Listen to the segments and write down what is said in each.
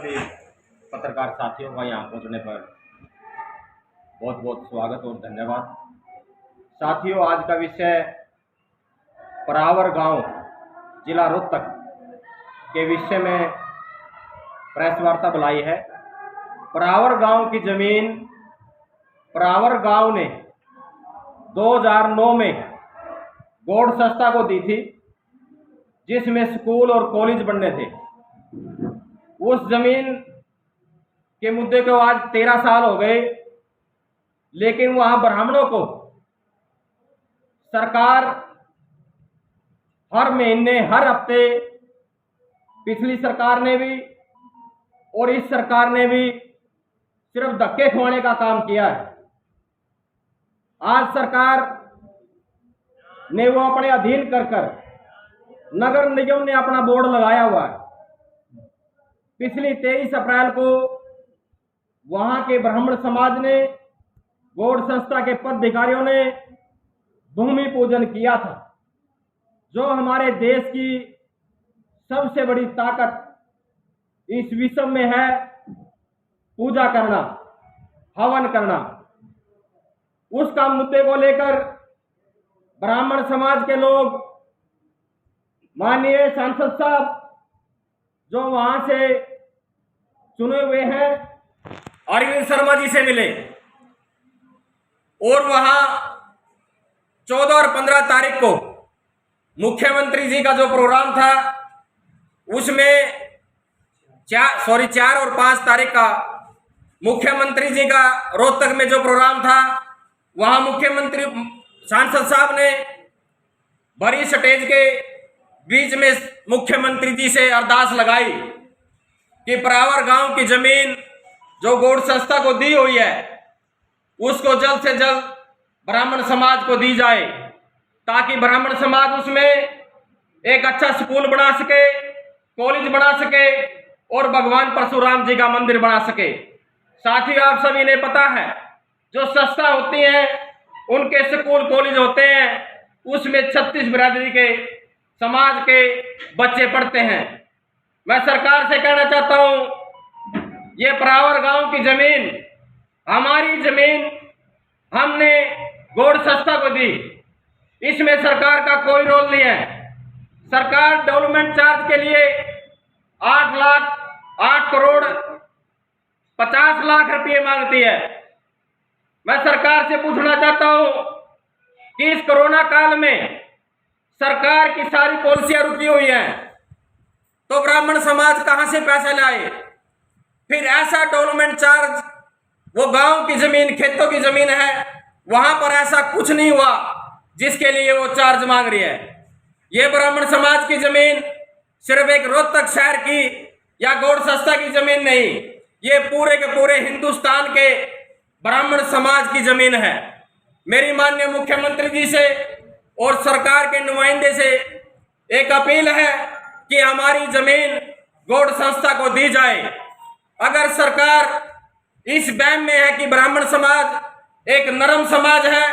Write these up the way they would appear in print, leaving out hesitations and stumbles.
सभी पत्रकार साथियों का यहाँ पहुँचने पर बहुत बहुत स्वागत और धन्यवाद। साथियों, आज का विषय परावर गांव जिला रोहतक के विषय में प्रेस वार्ता बुलाई है। परावर गांव की जमीन परावर गांव ने 2009 में गौड़ संस्था को दी थी, जिसमें स्कूल और कॉलेज बनने थे। उस जमीन के मुद्दे को आज 13 साल हो गए, लेकिन वहां ब्राह्मणों को सरकार हर महीने हर हफ्ते, पिछली सरकार ने भी और इस सरकार ने भी सिर्फ धक्के खुआने का काम किया है। आज सरकार ने वो अपने अधीन कर नगर निगम ने अपना बोर्ड लगाया हुआ है। पिछली 23 अप्रैल को वहां के ब्राह्मण समाज ने, गौड़ संस्था के पदाधिकारियों ने भूमि पूजन किया था। जो हमारे देश की सबसे बड़ी ताकत इस विश्व में है, पूजा करना, हवन करना। उसका मुद्दे को लेकर ब्राह्मण समाज के लोग माननीय सांसद साहब जो वहां से चुने हुए हैं, अरविंद शर्मा जी से मिले और वहां 14 और 15 तारीख को मुख्यमंत्री जी का जो प्रोग्राम था उसमें 4 और 5 तारीख का मुख्यमंत्री जी का रोहतक में जो प्रोग्राम था, वहां मुख्यमंत्री सांसद साहब ने बड़ी स्टेज के बीच में मुख्यमंत्री जी से अरदास लगाई कि परावर गांव की जमीन जो गौड़ संस्था को दी हुई है उसको जल्द से जल्द ब्राह्मण समाज को दी जाए, ताकि ब्राह्मण समाज उसमें एक अच्छा स्कूल बना सके, कॉलेज बना सके और भगवान परशुराम जी का मंदिर बना सके। साथ ही आप सभी ने पता है, जो संस्था होती हैं उनके स्कूल कॉलेज होते हैं, उसमें 36 बिरादरी के समाज के बच्चे पढ़ते हैं। मैं सरकार से कहना चाहता हूं, ये परावर गांव की जमीन हमारी जमीन, हमने गौड़ संस्था को दी, इसमें सरकार का कोई रोल नहीं है। सरकार डेवलपमेंट चार्ज के लिए 8 करोड़ 50 लाख रुपए मांगती है। मैं सरकार से पूछना चाहता हूं कि इस कोरोना काल में सरकार की सारी पॉलिसियां रुकी हुई हैं, तो ब्राह्मण समाज कहां से पैसा लाए? फिर ऐसा डेवलपमेंट चार्ज, वो गांव की जमीन, खेतों की जमीन है, वहां पर ऐसा कुछ नहीं हुआ जिसके लिए वो चार्ज मांग रही है। ये ब्राह्मण समाज की जमीन सिर्फ एक रोहतक शहर की या गौड़ संस्था की जमीन नहीं, ये पूरे के पूरे हिंदुस्तान के ब्राह्मण समाज की जमीन है। मेरी माननीय मुख्यमंत्री जी से और सरकार के नुमाइंदे से एक अपील है कि हमारी जमीन गौड़ संस्था को दी जाए। अगर सरकार इस वहम में है कि ब्राह्मण समाज एक नरम समाज है,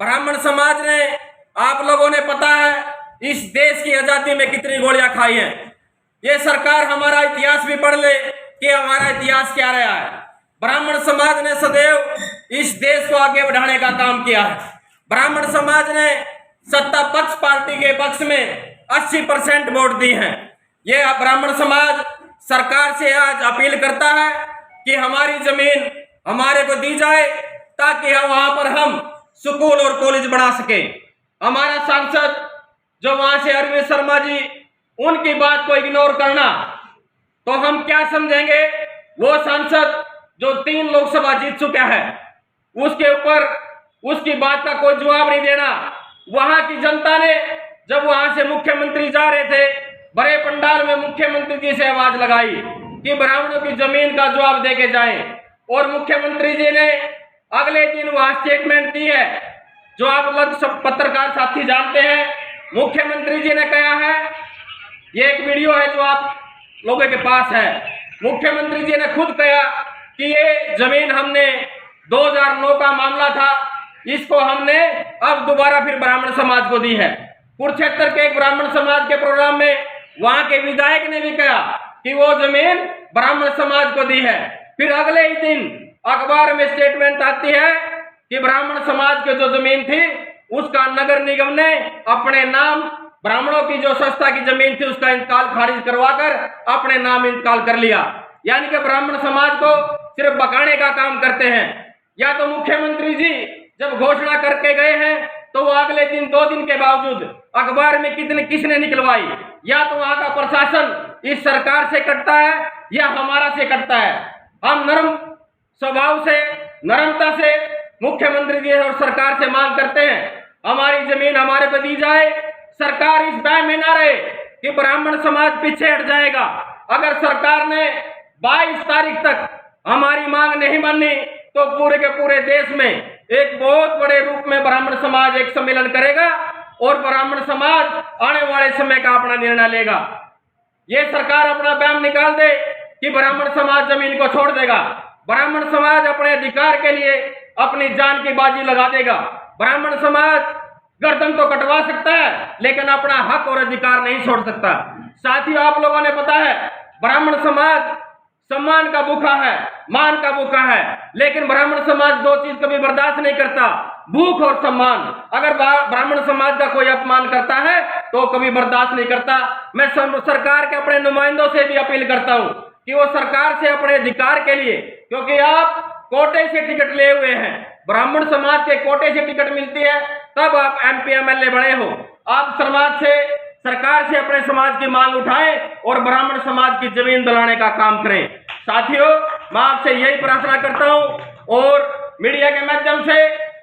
ब्राह्मण समाज ने, आप लोगों ने पता है इस देश की आजादी में कितनी गोलियां खाई हैं। ये सरकार हमारा इतिहास भी पढ़ ले कि हमारा इतिहास क्या रहा है। ब्राह्मण समाज ने सदैव इस देश को आगे बढ़ाने का काम किया है। ब्राह्मण समाज ने सत्ता पक्ष पार्टी के पक्ष में 80% वोट दी हैं। ये ब्राह्मण समाज सरकार से आज अपील करता है कि हमारी जमीन हमारे को दी जाए, ताकि हम वहां पर हम स्कूल और कॉलेज बना सके। हमारा सांसद जो वहां से अरविंद शर्मा जी, उनकी बात को इग्नोर करना, तो हम क्या समझेंगे? वो सांसद जो 3 लोकसभा जीत चुका है, उसके ऊपर उसकी बात का कोई जवाब नहीं देना। वहां की जनता ने जब वहां से मुख्यमंत्री जा रहे थे, बड़े पंडाल में मुख्यमंत्री जी से आवाज लगाई कि ब्राह्मणों की जमीन का जवाब दे के जाएं, और मुख्यमंत्री जी ने अगले दिन वहां स्टेटमेंट दी है, जो आप लोग सब पत्रकार साथी जानते हैं। मुख्यमंत्री जी ने कहा है, ये एक वीडियो है जो आप लोगों के पास है, मुख्यमंत्री जी ने खुद कहा कि ये जमीन हमने 2009 का मामला था, इसको हमने अब दोबारा फिर ब्राह्मण समाज को दी है। कुरुक्षेत्र के एक ब्राह्मण समाज के प्रोग्राम में वहां के विधायक ने भी कहा कि वो जमीन ब्राह्मण समाज को दी है। फिर अगले ही दिन अखबार में स्टेटमेंट आती है कि ब्राह्मण समाज की जो जमीन थी उसका नगर निगम ने अपने नाम, ब्राह्मणों की जो संस्था की जमीन थी उसका इंतकाल खारिज करवाकर अपने नाम इंतकाल कर लिया। यानी कि ब्राह्मण समाज को सिर्फ बकाने का काम करते हैं। या तो मुख्यमंत्री जी जब घोषणा करके गए हैं तो वो अगले दिन 2 दिन के बावजूद अखबार में किसने निकलवाई? या तो वहां का प्रशासन इस सरकार से कटता है या हमारा से कटता है। हम नरम स्वभाव से, नरमता से मुख्यमंत्री जी और सरकार से मांग करते हैं हमारी जमीन हमारे पे दी जाए। सरकार इस बैम में ना रहे कि ब्राह्मण समाज पीछे हट जाएगा। अगर सरकार ने 22 तारीख तक हमारी मांग नहीं मानी तो पूरे के पूरे देश में एक बहुत बड़े रूप में ब्राह्मण समाज एक सम्मेलन करेगा और ब्राह्मण समाज आने वाले समय का अपना निर्णय लेगा। ये सरकार अपना बयान निकाल दे कि ब्राह्मण समाज जमीन को छोड़ देगा, ब्राह्मण समाज अपने अधिकार के लिए अपनी जान की बाजी लगा देगा। ब्राह्मण समाज गर्दन तो कटवा सकता है लेकिन अपना हक और अधिकार नहीं छोड़ सकता। साथियों, आप लोगों ने पता है ब्राह्मण समाज सम्मान का भूखा है, मान का भूखा है, लेकिन ब्राह्मण समाज 2 चीज कभी बर्दाश्त नहीं करता, भूख और सम्मान। अगर ब्राह्मण समाज का कोई अपमान करता है तो कभी बर्दाश्त नहीं करता। मैं सरकार के अपने नुमाइंदों से भी अपील करता हूं कि वो सरकार से अपने अधिकार के लिए, क्योंकि आप कोटे से टिकट ले हुए हैं, ब्राह्मण समाज के कोटे से टिकट मिलती है तब आप MP MLA बने हो। आप समाज से, सरकार से अपने समाज की मांग उठाएं और ब्राह्मण समाज की जमीन दिलाने का काम करें। साथियों, मैं आपसे यही प्रार्थना करता हूं और मीडिया के माध्यम से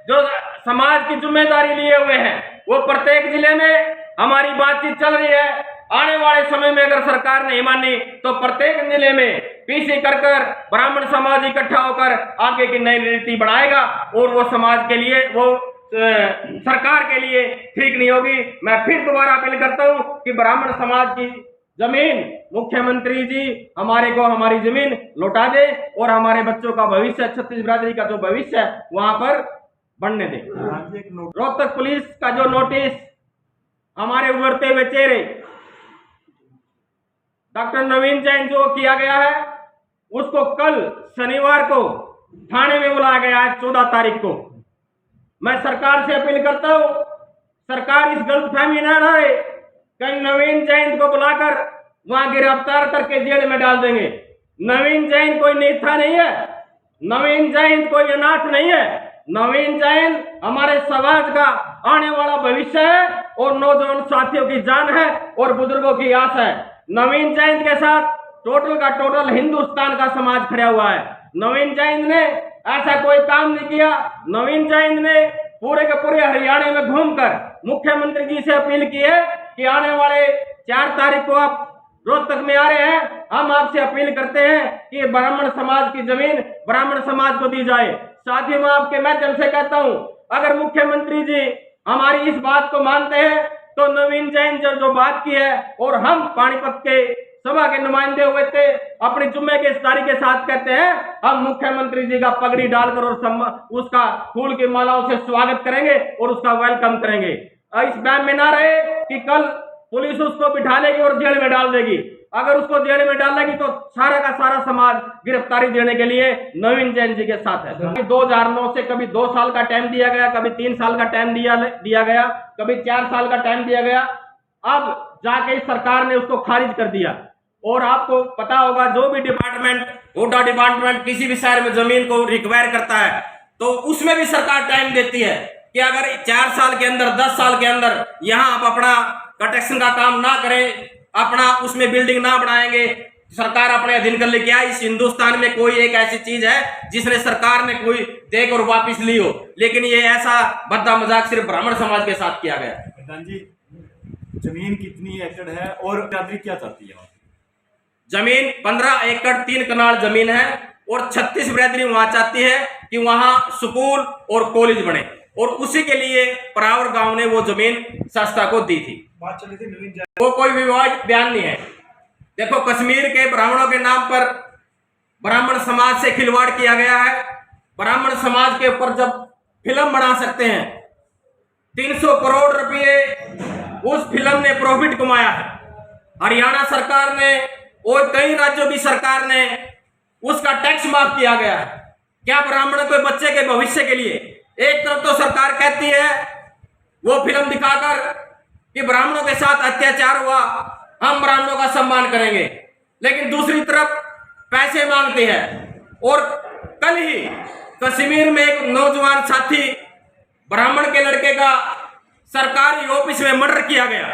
जो समाज की जिम्मेदारी लिए हुए हैं वो प्रत्येक जिले में हमारी बातचीत चल रही है। आने वाले समय में अगर सरकार नहीं मानी तो प्रत्येक जिले में PC कर ब्राह्मण समाज इकट्ठा होकर आगे की नई नीति बनाएगा और वो समाज के लिए, वो सरकार के लिए ठीक नहीं होगी। मैं फिर दोबारा अपील करता हूं कि ब्राह्मण समाज की जमीन मुख्यमंत्री जी हमारे को हमारी जमीन लौटा दे और हमारे बच्चों का भविष्य, छत्तीस बिरादरी का जो भविष्य है वहां पर बनने दे। रोहतक पुलिस का जो नोटिस हमारे उभरते हुए चेहरे डॉक्टर नवीन जैन जो किया गया है उसको कल शनिवार को थाने में बुलाया गया है 14 तारीख को। मैं सरकार से अपील करता हूं, सरकार इस गलतफहमी न रहे कहीं नवीन जैन को बुलाकर वहां गिरफ्तार करके जेल में डाल देंगे। नवीन जैन कोई नेता नहीं है, नवीन जैन कोई अनाथ नहीं है, नवीन जैन हमारे समाज का आने वाला भविष्य है और नौजवान साथियों की जान है और बुजुर्गों की आस है। नवीन जैन के साथ टोटल का टोटल हिंदुस्तान का समाज खड़ा हुआ है। नवीन जैन ने ऐसा कोई काम नहीं किया। नवीन जैन ने पूरे के पूरे हरियाणा में घूमकर मुख्यमंत्री जी से अपील की है कि आने वाले 4 तारीख को आप रोहतक में आ रहे हैं, हम आपसे अपील करते हैं कि ब्राह्मण समाज की जमीन ब्राह्मण समाज को दी जाए। साथ ही मैं आपके माध्यम से कहता हूं, अगर मुख्यमंत्री जी हमारी इस बात को मानते हैं तो नवीन जैन जो बात की है और हम पानीपत के सभा के नुमाइंदे हुए थे अपनी जुम्मे के इफ्तारी के साथ कहते हैं हम मुख्यमंत्री जी का पगड़ी डालकर और उसका फूल की मालाओं से स्वागत करेंगे और उसका वेलकम करेंगे। इस बैन में ना रहे कि कल पुलिस उसको बिठा लेगी और जेल में डाल देगी। अगर उसको जेल में डाल देगी तो सारा का सारा समाज गिरफ्तारी देने के लिए नवीन जैन जी के साथ है। 2009 से कभी 2 साल का टाइम दिया गया, कभी 3 साल का टाइम दिया गया, कभी 4 साल का टाइम दिया गया। अब जाके सरकार ने उसको खारिज कर दिया। और आपको पता होगा जो भी डिपार्टमेंट, हुडा डिपार्टमेंट किसी भी शहर में जमीन को रिक्वायर करता है तो उसमें भी सरकार टाइम देती है कि अगर 4 साल के अंदर, 10 साल के अंदर यहाँ आप अपना कटेक्शन का काम ना करें, अपना उसमें बिल्डिंग ना बनाएंगे, सरकार अपने अधीन कर ले। क्या इस हिंदुस्तान में कोई एक ऐसी चीज है जिसने सरकार ने कोई देख और वापिस ली हो? लेकिन ये ऐसा भद्दा मजाक सिर्फ ब्राह्मण समाज के साथ किया गया। प्रधान जी, जमीन कितनी एकड़ है और बिरादरी क्या चाहती है? जमीन 15 एकड़ 3 कनाल जमीन है और 36 बिरादरी वहां चाहती है कि वहां स्कूल और कॉलेज बने और उसी के लिए परावर गांव ने वो जमीन संस्था को दी थी। बात चली थी वो कोई विवाद बयान नहीं है। देखो, कश्मीर के ब्राह्मणों के नाम पर ब्राह्मण समाज से खिलवाड़ किया गया है। ब्राह्मण समाज के ऊपर जब फिल्म बना सकते हैं, 300 करोड़ रुपए उस फिल्म ने प्रॉफिट कमाया है। हरियाणा सरकार ने और कई राज्यों की सरकार ने उसका टैक्स माफ किया गया है। क्या ब्राह्मणों के बच्चे के भविष्य के लिए एक तरफ तो सरकार कहती है वो फिल्म दिखाकर कि ब्राह्मणों के साथ अत्याचार हुआ, हम ब्राह्मणों का सम्मान करेंगे, लेकिन दूसरी तरफ पैसे मांगते हैं। और कल ही कश्मीर में एक नौजवान साथी ब्राह्मण के लड़के का सरकारी ऑफिस में मर्डर किया गया।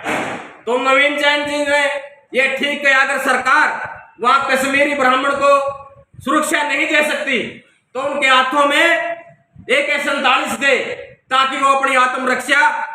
तो नवीन जैन जी ने यह ठीक किया, अगर सरकार वहां कश्मीरी ब्राह्मण को सुरक्षा नहीं दे सकती तो उनके हाथों में AK-47 दे, ताकि वो अपनी आत्मरक्षा